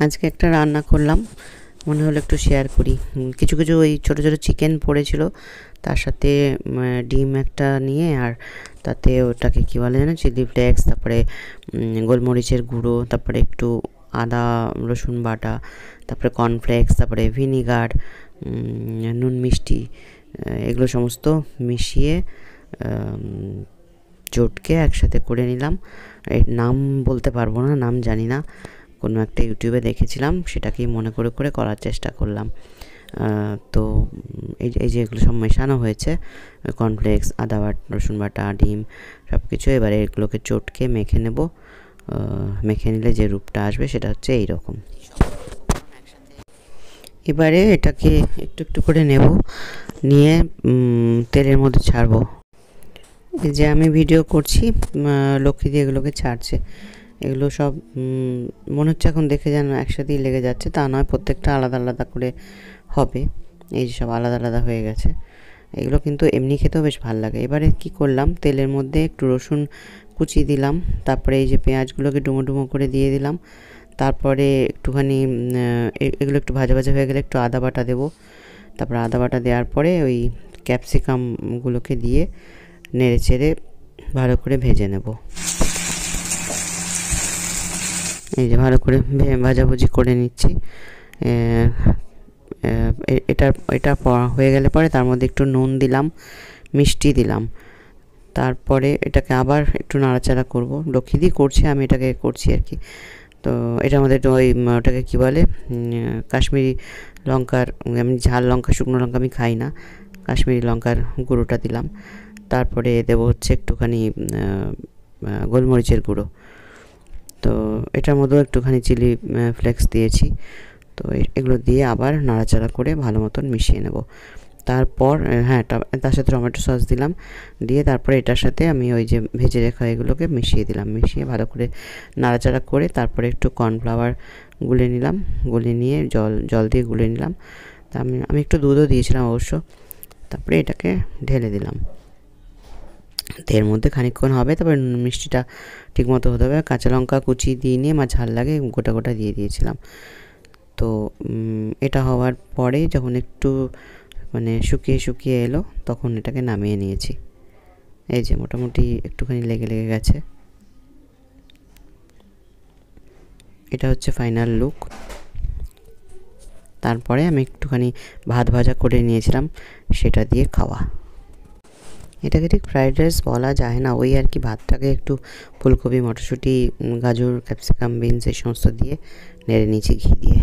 আজকে একটা রান্না করলাম, মনে হলো একটু শেয়ার করি। কিছু কিছু ওই ছোটো ছোটো চিকেন পড়েছিল, তার সাথে ডিম একটা নিয়ে, আর তাতে ওটাকে কী বলে জানো, চিলি ফ্লেক্স, তারপরে গোলমরিচের গুঁড়ো, তারপরে একটু আদা রসুন বাটা, তারপরে কর্নফ্লেক্স, তারপরে ভিনিগার, নুন মিষ্টি, এগুলো সমস্ত মিশিয়ে চটকে একসাথে করে নিলাম। এর নাম বলতে পারবো না, নাম জানি না, কোনো একটা ইউটিউবে দেখেছিলাম, সেটাকেই মনে করে করে করার চেষ্টা করলাম। তো এই যে এগুলো সব মেশানো হয়েছে, কর্নফ্লেক্স, আদা বাটা, রসুন বাটা, ডিম, সব কিছু এবারে এগুলোকে চটকে মেখে নেব। মেখে নিলে যে রূপটা আসবে সেটা হচ্ছে এই রকম। এবারে এটাকে একটু একটু করে নেব, নিয়ে তেলের মধ্যে ছাড়বো। এই যে আমি ভিডিও করছি, লক্ষ্মী দিয়ে এগুলোকে ছাড়ছে। এগুলো সব মনে হচ্ছে এখন দেখে যেন একসাথেই লেগে যাচ্ছে, তা নয়, প্রত্যেকটা আলাদা আলাদা করে হবে। এই যে সব আলাদা আলাদা হয়ে গেছে। এগুলো কিন্তু এমনি খেতেও বেশ ভালো লাগে। এবারে কি করলাম, তেলের মধ্যে একটু রসুন কুচি দিলাম, তারপরে এই যে পেঁয়াজগুলোকে ডুমো ডুমো করে দিয়ে দিলাম, তারপরে একটুখানি এগুলো একটু ভাজা ভাজা হয়ে গেলে একটু আদা বাটা দেবো। তারপরে আদা বাটা দেওয়ার পরে ওই ক্যাপসিকামগুলোকে দিয়ে নেড়ে চেড়ে ভালো করে ভেজে নেব। এই যে ভালো করে ভাজাভুজি করে নিচ্ছি। এটা হয়ে গেলে পরে তার মধ্যে একটু নুন দিলাম, মিষ্টি দিলাম, তারপরে এটাকে আবার একটু নাড়াচাড়া করব। লক্ষ্মী দিয়ে করছি, আমি এটাকে করছি আর কি। তো এটার মধ্যে ওই ওটাকে কী বলে, কাশ্মীরি লঙ্কার, আমি ঝাল লঙ্কা, শুকনো লঙ্কা আমি খাই না, কাশ্মীরি লঙ্কার গুঁড়োটা দিলাম। তারপরে দেবো হচ্ছে একটুখানি গোলমরিচের গুঁড়ো। তো এটার মধ্যেও একটুখানি চিলি ফ্লেক্স দিয়েছি। তো এগুলো দিয়ে আবার নাড়াচাড়া করে ভালো মতন মিশিয়ে নেব। তারপর হ্যাঁ, তার সাথে টমেটো সস দিলাম, দিয়ে তারপরে এটার সাথে আমি ওই যে ভেজে রাখা এগুলোকে মিশিয়ে দিলাম। মিশিয়ে ভালো করে নাড়াচাড়া করে তারপরে একটু কর্নফ্লাওয়ার গুলে নিলাম, গুলে নিয়ে জল দিয়ে গুলে নিলাম। তা আমি একটু দুধও দিয়েছিলাম অবশ্য। তারপরে এটাকে ঢেলে দিলাম। এর মধ্যে খানিকক্ষণ হবে, তারপরে মিষ্টিটা ঠিকমতো হতে হবে। কাঁচা লঙ্কা কুচি দিয়ে নিয়ে, আমার ঝাল লাগে, গোটা গোটা দিয়ে দিয়েছিলাম। তো এটা হওয়ার পরে যখন একটু মানে শুকিয়ে শুকিয়ে এলো, তখন এটাকে নামিয়ে নিয়েছি। এই যে মোটামুটি একটুখানি লেগে লেগে গেছে। এটা হচ্ছে ফাইনাল লুক। তারপরে আমি একটুখানি ভাত ভাজা করে নিয়েছিলাম, সেটা দিয়ে খাওয়া। এটাকে ঠিক ফ্রাইড রাইস বলা যায় না, ওই আর কি, ভাতটাকে একটু ফুলকপি, মটরশুঁটি, গাজর, ক্যাপসিকাম, বিনস এই সমস্ত দিয়ে নেড়ে নিয়েছি ঘি দিয়ে।